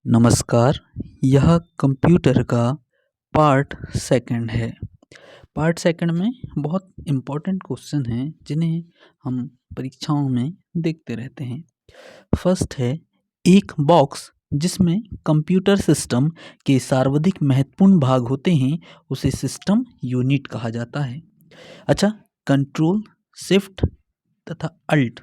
नमस्कार। यह कंप्यूटर का पार्ट सेकंड है। पार्ट सेकंड में बहुत इम्पोर्टेंट क्वेश्चन हैं जिन्हें हम परीक्षाओं में देखते रहते हैं। फर्स्ट है, एक बॉक्स जिसमें कंप्यूटर सिस्टम के सर्वाधिक महत्वपूर्ण भाग होते हैं उसे सिस्टम यूनिट कहा जाता है। अच्छा, कंट्रोल, शिफ्ट तथा अल्ट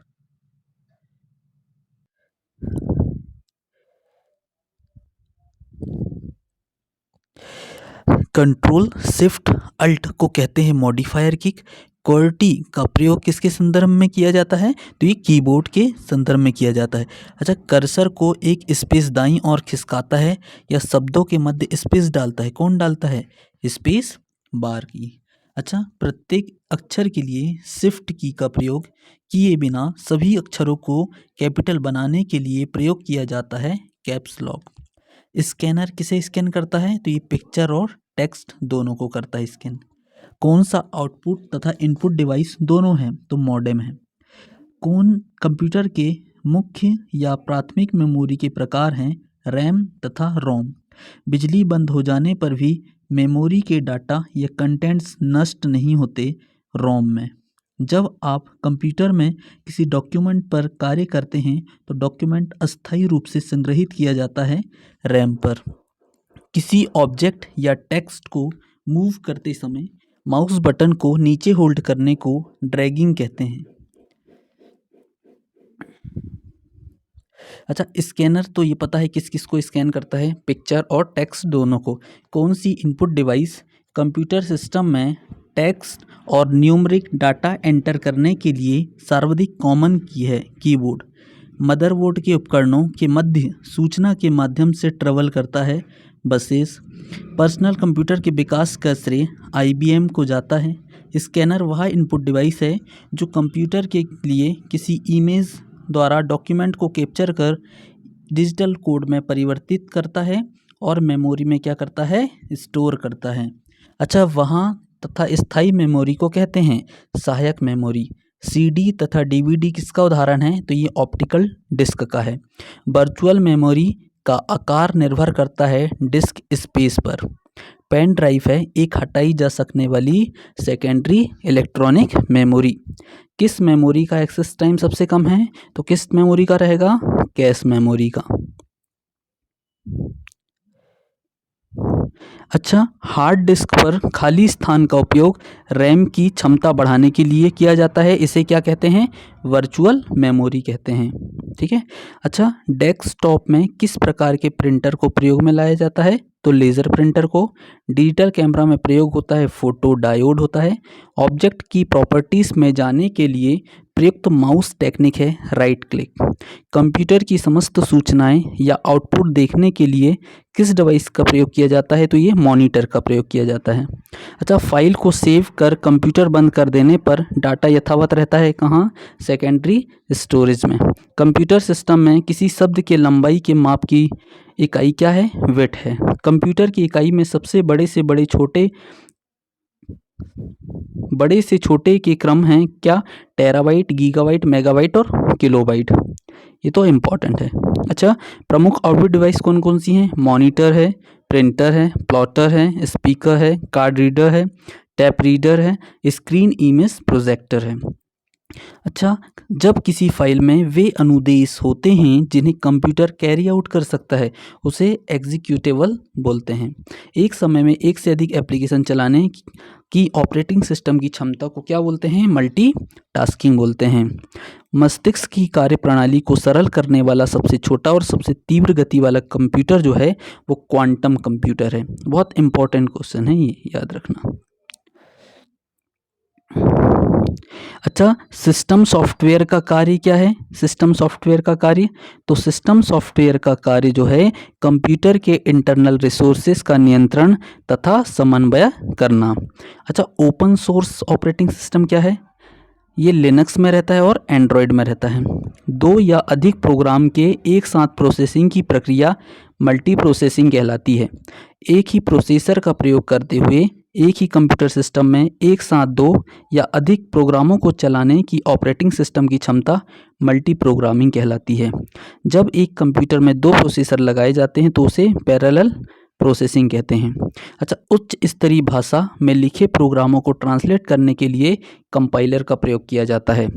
कंट्रोल शिफ्ट अल्ट को कहते हैं मॉडिफायर की। क्वालिटी का प्रयोग किसके संदर्भ में किया जाता है? तो ये कीबोर्ड के संदर्भ में किया जाता है। अच्छा, कर्सर को एक स्पेस दाईं ओर खिसकाता है या शब्दों के मध्य स्पेस डालता है। कौन डालता है? स्पेस बार की। अच्छा, प्रत्येक अक्षर के लिए शिफ्ट की का प्रयोग किए बिना सभी अक्षरों को कैपिटल बनाने के लिए प्रयोग किया जाता है कैप्स लॉक। स्कैनर किसे स्कैन करता है? तो ये पिक्चर और टेक्स्ट दोनों को करता है स्कैन। कौन सा आउटपुट तथा इनपुट डिवाइस दोनों हैं? तो मॉडेम है। कौन कंप्यूटर के मुख्य या प्राथमिक मेमोरी के प्रकार हैं? रैम तथा रोम। बिजली बंद हो जाने पर भी मेमोरी के डाटा या कंटेंट्स नष्ट नहीं होते रोम में। जब आप कंप्यूटर में किसी डॉक्यूमेंट पर कार्य करते हैं तो डॉक्यूमेंट अस्थायी रूप से संग्रहित किया जाता है रैम पर। किसी ऑब्जेक्ट या टेक्स्ट को मूव करते समय माउस बटन को नीचे होल्ड करने को ड्रैगिंग कहते हैं। अच्छा, स्कैनर तो ये पता है किस किस को स्कैन करता है? पिक्चर और टेक्स्ट दोनों को। कौन सी इनपुट डिवाइस कंप्यूटर सिस्टम में टेक्स्ट और न्यूमरिक डाटा एंटर करने के लिए सर्वाधिक कॉमन की है? कीबोर्ड। मदरबोर्ड के उपकरणों के मध्य सूचना के माध्यम से ट्रेवल करता है बसेस। पर्सनल कंप्यूटर के विकास का श्रेय IBM को जाता है। स्कैनर वह इनपुट डिवाइस है जो कंप्यूटर के लिए किसी इमेज द्वारा डॉक्यूमेंट को कैप्चर कर डिजिटल कोड में परिवर्तित करता है और मेमोरी में क्या करता है? स्टोर करता है। अच्छा, वहाँ तथा स्थायी मेमोरी को कहते हैं सहायक मेमोरी। CD तथा DVD किसका उदाहरण है? तो ये ऑप्टिकल डिस्क का है। वर्चुअल मेमोरी का आकार निर्भर करता है डिस्क स्पेस पर। पेन ड्राइव है एक हटाई जा सकने वाली सेकेंडरी इलेक्ट्रॉनिक मेमोरी। किस मेमोरी का एक्सेस टाइम सबसे कम है? तो किस मेमोरी का रहेगा? कैश मेमोरी का। अच्छा, हार्ड डिस्क पर खाली स्थान का उपयोग रैम की क्षमता बढ़ाने के लिए किया जाता है। इसे क्या कहते हैं? वर्चुअल मेमोरी कहते हैं। ठीक है। अच्छा, डेस्कटॉप में किस प्रकार के प्रिंटर को प्रयोग में लाया जाता है? तो लेज़र प्रिंटर को। डिजिटल कैमरा में प्रयोग होता है फोटो डायोड होता है। ऑब्जेक्ट की प्रॉपर्टीज़ में जाने के लिए प्रयुक्त माउस टेक्निक है राइट क्लिक। कंप्यूटर की समस्त सूचनाएं या आउटपुट देखने के लिए किस डिवाइस का प्रयोग किया जाता है? तो ये मॉनिटर का प्रयोग किया जाता है। अच्छा, फाइल को सेव कर कंप्यूटर बंद कर देने पर डाटा यथावत रहता है कहाँ? सेकेंडरी स्टोरेज में। कंप्यूटर सिस्टम में किसी शब्द के लंबाई के माप की इकाई क्या है? विड्थ है। कंप्यूटर की इकाई में सबसे बड़े से छोटे के क्रम हैं क्या? टेराबाइट, गीगाबाइट, मेगाबाइट और किलोबाइट। ये तो इम्पॉर्टेंट है। अच्छा, प्रमुख आउटपुट डिवाइस कौन कौन सी हैं? मॉनिटर है, प्रिंटर है, प्लॉटर है, स्पीकर है, कार्ड रीडर है, टैप रीडर है, स्क्रीन इमेज प्रोजेक्टर है। अच्छा, जब किसी फाइल में वे अनुदेश होते हैं जिन्हें कंप्यूटर कैरी आउट कर सकता है उसे एग्जीक्यूटेबल बोलते हैं। एक समय में एक से अधिक एप्लीकेशन चलाने की ऑपरेटिंग सिस्टम की क्षमता को क्या बोलते हैं? मल्टीटास्किंग बोलते हैं। मस्तिष्क की कार्यप्रणाली को सरल करने वाला सबसे छोटा और सबसे तीव्र गति वाला कंप्यूटर जो है वो क्वांटम कंप्यूटर है। बहुत इंपॉर्टेंट क्वेश्चन है, ये याद रखना। अच्छा, सिस्टम सॉफ्टवेयर का कार्य क्या है? सिस्टम सॉफ्टवेयर का कार्य, तो सिस्टम सॉफ्टवेयर का कार्य जो है कंप्यूटर के इंटरनल रिसोर्सेज का नियंत्रण तथा समन्वय करना। अच्छा, ओपन सोर्स ऑपरेटिंग सिस्टम क्या है? ये लिनक्स में रहता है और एंड्रॉयड में रहता है। दो या अधिक प्रोग्राम के एक साथ प्रोसेसिंग की प्रक्रिया मल्टी प्रोसेसिंग कहलाती है। एक ही प्रोसेसर का प्रयोग करते हुए एक ही कंप्यूटर सिस्टम में एक साथ दो या अधिक प्रोग्रामों को चलाने की ऑपरेटिंग सिस्टम की क्षमता मल्टी प्रोग्रामिंग कहलाती है। जब एक कंप्यूटर में दो प्रोसेसर लगाए जाते हैं तो उसे पैरेलल प्रोसेसिंग कहते हैं। अच्छा, उच्च स्तरीय भाषा में लिखे प्रोग्रामों को ट्रांसलेट करने के लिए कंपाइलर का प्रयोग किया जाता है।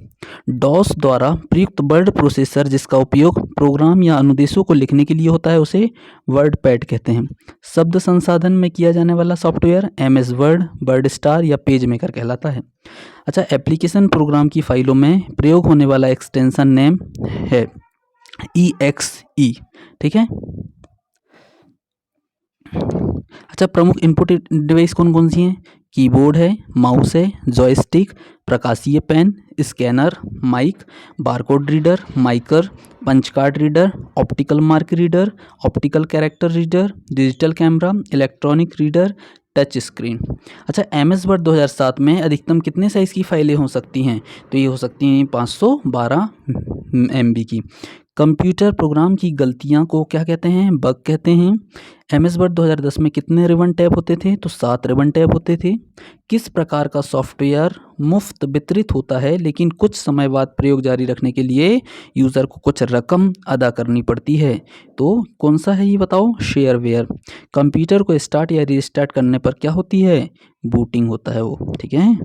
डॉस द्वारा प्रयुक्त वर्ड प्रोसेसर जिसका उपयोग प्रोग्राम या अनुदेशों को लिखने के लिए होता है उसे वर्ड पैड कहते हैं। शब्द संसाधन में किया जाने वाला software MS word, word star या पेज मेकर कहलाता है। अच्छा, एप्लीकेशन प्रोग्राम की फाइलों में प्रयोग होने वाला एक्सटेंशन नेम है EXE। ठीक है। अच्छा, प्रमुख इनपुट डिवाइस कौन कौन सी हैं? कीबोर्ड है, माउस है, जॉयस्टिक, प्रकाशीय pen, scanner, mic, barcode reader, MICR, punch card reader, optical mark reader, optical character reader, digital camera, electronic reader, touch screen. अच्छा, एमएस वर्ड 2007 में अधिकतम कितने साइज़ की फाइलें हो सकती हैं? तो ये हो सकती हैं 512 MB की। कंप्यूटर प्रोग्राम की गलतियां को क्या कहते हैं? बग कहते हैं। एमएस वर्ड 2010 में कितने रिबन टैब होते थे? तो 7 रिबन टैब होते थे। किस प्रकार का सॉफ्टवेयर मुफ्त वितरित होता है लेकिन कुछ समय बाद प्रयोग जारी रखने के लिए यूज़र को कुछ रकम अदा करनी पड़ती है? तो कौन सा है ये बताओ? शेयरवेयर। कंप्यूटर को स्टार्ट या रीस्टार्ट करने पर क्या होती है? बूटिंग होता है वो। ठीक है।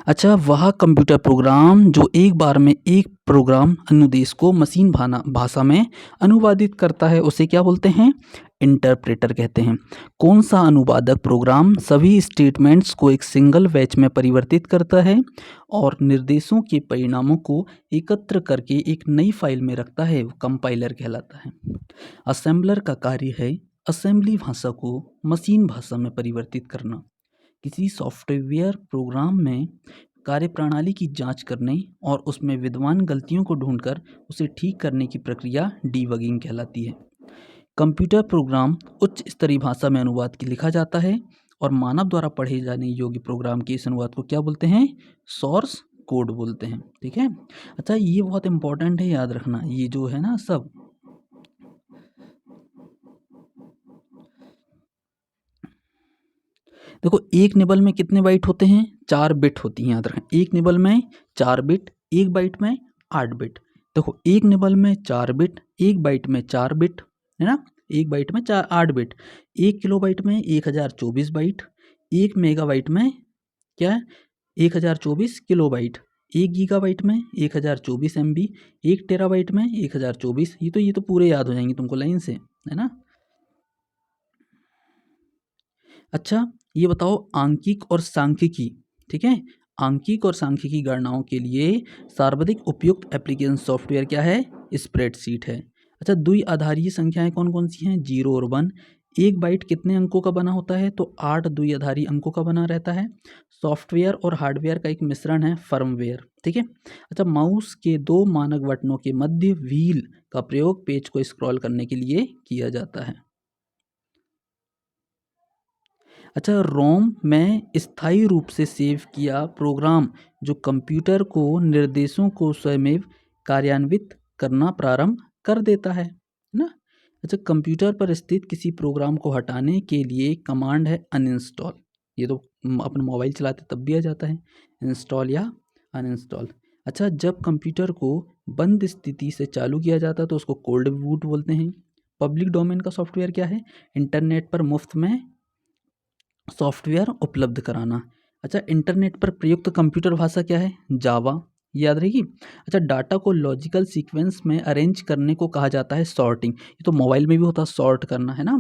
अच्छा, वह कंप्यूटर प्रोग्राम जो एक बार में एक प्रोग्राम अनुदेश को मशीन भाषा में अनुवादित करता है उसे क्या बोलते हैं? इंटरप्रेटर कहते हैं। कौन सा अनुवादक प्रोग्राम सभी स्टेटमेंट्स को एक सिंगल बैच में परिवर्तित करता है और निर्देशों के परिणामों को एकत्र करके एक नई फाइल में रखता है? वो कंपाइलर कहलाता है। असेंबलर का कार्य है असेंबली भाषा को मशीन भाषा में परिवर्तित करना। किसी सॉफ्टवेयर प्रोग्राम में कार्यप्रणाली की जांच करने और उसमें विद्यमान गलतियों को ढूंढकर उसे ठीक करने की प्रक्रिया डीबगिंग कहलाती है। कंप्यूटर प्रोग्राम उच्च स्तरीय भाषा में अनुवाद के लिखा जाता है और मानव द्वारा पढ़े जाने योग्य प्रोग्राम के इस अनुवाद को क्या बोलते हैं? सोर्स कोड बोलते हैं। ठीक है। अच्छा, ये बहुत इंपॉर्टेंट है, याद रखना ये जो है ना सब। देखो, एक निबल में कितने बाइट होते हैं? 4 बिट होती हैं, याद रखें। एक निबल में 4 बिट, एक बाइट में 8 बिट। देखो, एक निबल में 4 बिट, एक बाइट में 4 बिट, है ना? एक बाइट में 8 बिट। 1 किलोबाइट में 1024 बाइट। 1 मेगाबाइट में क्या है? 1024 किलोबाइट। 1 गीगाबाइट में 1024 MB। 1 टेराबाइट में 1024। ये तो पूरे याद हो जाएंगे तुमको लाइन से, है ना? अच्छा, ये बताओ आंकिक और सांख्यिकी। ठीक है। आंकिक और सांख्यिकी गणनाओं के लिए सर्वाधिक उपयुक्त एप्लीकेशन सॉफ्टवेयर क्या है? स्प्रेडशीट है। अच्छा, द्विआधारीय संख्याएं कौन कौन सी हैं? 0 और 1। एक बाइट कितने अंकों का बना होता है? तो 8 द्विआधारी अंकों का बना रहता है। सॉफ्टवेयर और हार्डवेयर का एक मिश्रण है फर्मवेयर। ठीक है। अच्छा, माउस के 2 मानक बटनों के मध्य व्हील का प्रयोग पेज को स्क्रॉल करने के लिए किया जाता है। अच्छा, रोम में स्थायी रूप से सेव किया प्रोग्राम जो कंप्यूटर को निर्देशों को स्वयं कार्यान्वित करना प्रारंभ कर देता है ना? अच्छा, कंप्यूटर पर स्थित किसी प्रोग्राम को हटाने के लिए कमांड है अनइंस्टॉल। ये तो अपन मोबाइल चलाते तब भी आ जाता है, इंस्टॉल या अनइंस्टॉल। अच्छा, जब कंप्यूटर को बंद स्थिति से चालू किया जाता है तो उसको कोल्ड बूट बोलते हैं। पब्लिक डोमेन का सॉफ्टवेयर क्या है? इंटरनेट पर मुफ्त में सॉफ्टवेयर उपलब्ध कराना। अच्छा, इंटरनेट पर प्रयुक्त कंप्यूटर भाषा क्या है? जावा। याद रहेगी। अच्छा, डाटा को लॉजिकल सीक्वेंस में अरेंज करने को कहा जाता है सॉर्टिंग। ये तो मोबाइल में भी होता है, सॉर्ट करना, है ना?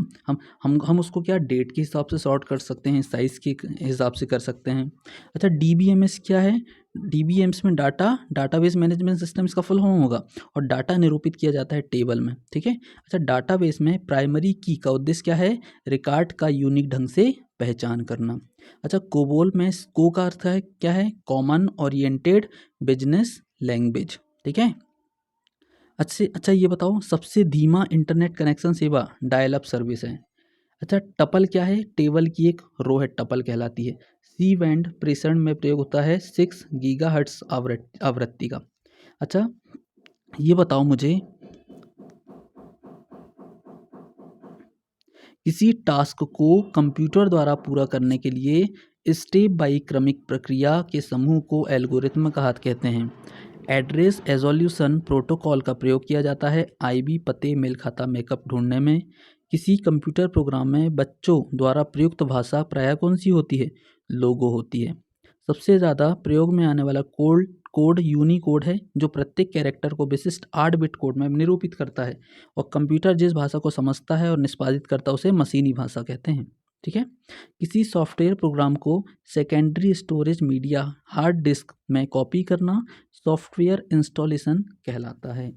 हम उसको क्या डेट के हिसाब से सॉर्ट कर सकते हैं, साइज़ के हिसाब से कर सकते हैं। अच्छा, डीबीएमएस क्या है? डीबीएमएस में डाटाबेस मैनेजमेंट सिस्टम इसका फुल फॉर्म होगा और डाटा निरूपित किया जाता है टेबल में। ठीक है। अच्छा, डाटाबेस में प्राइमरी की का उद्देश्य क्या है? रिकॉर्ड का यूनिक ढंग से पहचान करना। अच्छा, कोबोल में को का अर्थ है क्या है? Common oriented business language. ठीक है। अच्छा, ये बताओ सबसे धीमा इंटरनेट कनेक्शन सेवा डायल अप सर्विस है। अच्छा, टपल क्या है? टेबल की एक रो है, टपल कहलाती है। सी बैंड प्रेषण में प्रयोग होता है 6 गीगाहर्ट्ज आवृत्ति का। अच्छा, ये बताओ मुझे किसी टास्क को कंप्यूटर द्वारा पूरा करने के लिए स्टेप बाई क्रमिक प्रक्रिया के समूह को एल्गोरिथम कहते हैं। एड्रेस एजोल्यूशन प्रोटोकॉल का प्रयोग किया जाता है आईबी पते मेल खाता मैकअप ढूंढने में। किसी कंप्यूटर प्रोग्राम में बच्चों द्वारा प्रयुक्त भाषा प्रायः कौन सी होती है? लोगो होती है। सबसे ज़्यादा प्रयोग में आने वाला कोड यूनिकोड है, जो प्रत्येक कैरेक्टर को विशिष्ट 8 बिट कोड में निरूपित करता है। और कंप्यूटर जिस भाषा को समझता है और निष्पादित करता है उसे मशीनी भाषा कहते हैं। ठीक है। किसी सॉफ्टवेयर प्रोग्राम को secondary storage media hard disk में कॉपी करना सॉफ्टवेयर इंस्टॉलेशन कहलाता है।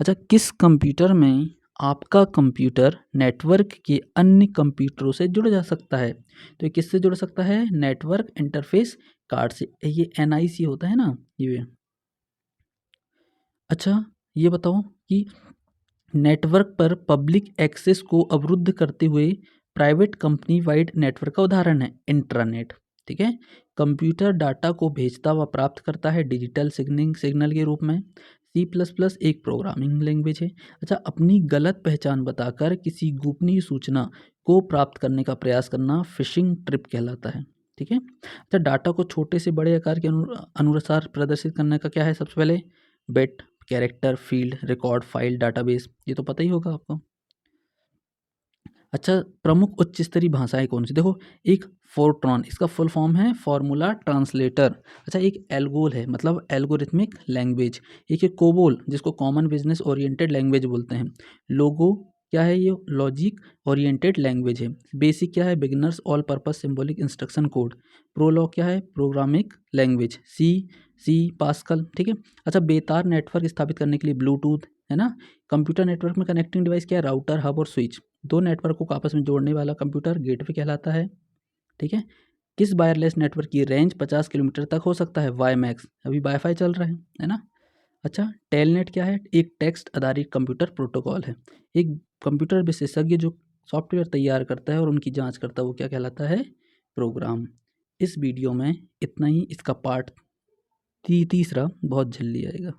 अच्छा, किस कंप्यूटर में आपका कंप्यूटर नेटवर्क के अन्य कंप्यूटरों से जुड़ जा सकता है? तो ये किससे जुड़ सकता है? नेटवर्क इंटरफेस कार्ड से। ये NIC होता है ना ये। अच्छा, ये बताओ कि नेटवर्क पर पब्लिक एक्सेस को अवरुद्ध करते हुए प्राइवेट कंपनी वाइड नेटवर्क का उदाहरण है इंट्रानेट। ठीक है। कंप्यूटर डाटा को भेजता व प्राप्त करता है डिजिटल सिग्नल के रूप में। C++ एक प्रोग्रामिंग लैंग्वेज है। अच्छा, अपनी गलत पहचान बताकर किसी गोपनीय सूचना को प्राप्त करने का प्रयास करना फिशिंग ट्रिप कहलाता है। ठीक है। अच्छा, डाटा को छोटे से बड़े आकार के अनुसार प्रदर्शित करने का क्या है? सबसे पहले bit, character, field, record, file, database, ये तो पता ही होगा आपको। अच्छा, प्रमुख उच्च स्तरीय भाषाएं कौन सी? देखो, एक फोर्ट्रॉन, इसका फुल फॉर्म है फॉर्मूला ट्रांसलेटर। अच्छा, एक एल्गोल है, मतलब एल्गोरिथमिक लैंग्वेज। एक है कोबोल, जिसको कॉमन बिजनेस ओरिएंटेड लैंग्वेज बोलते हैं। लोगो क्या है? ये लॉजिक ओरिएंटेड लैंग्वेज है। बेसिक क्या है? Beginners all purpose symbolic instruction code. Prolog क्या है? Programming language. C Pascal. ठीक है। अच्छा, बेतार नेटवर्क स्थापित करने के लिए ब्लूटूथ है ना। कंप्यूटर नेटवर्क में कनेक्टिंग डिवाइस क्या है? राउटर, हब और स्विच। दो नेटवर्क को आपस में जोड़ने वाला कंप्यूटर गेटवे कहलाता है। ठीक है। किस वायरलेस नेटवर्क की रेंज 50 किलोमीटर तक हो सकता है? वाईमैक्स। अभी वाईफाई चल रहा है ना। अच्छा, टेलनेट क्या है? एक टेक्स्ट आधारित कंप्यूटर प्रोटोकॉल है। एक कंप्यूटर विशेषज्ञ जो सॉफ्टवेयर तैयार करता है और उनकी जांच करता है वो क्या कहलाता है? प्रोग्राम। इस वीडियो में इतना ही। इसका पार्ट तीसरा बहुत जल्दी आएगा।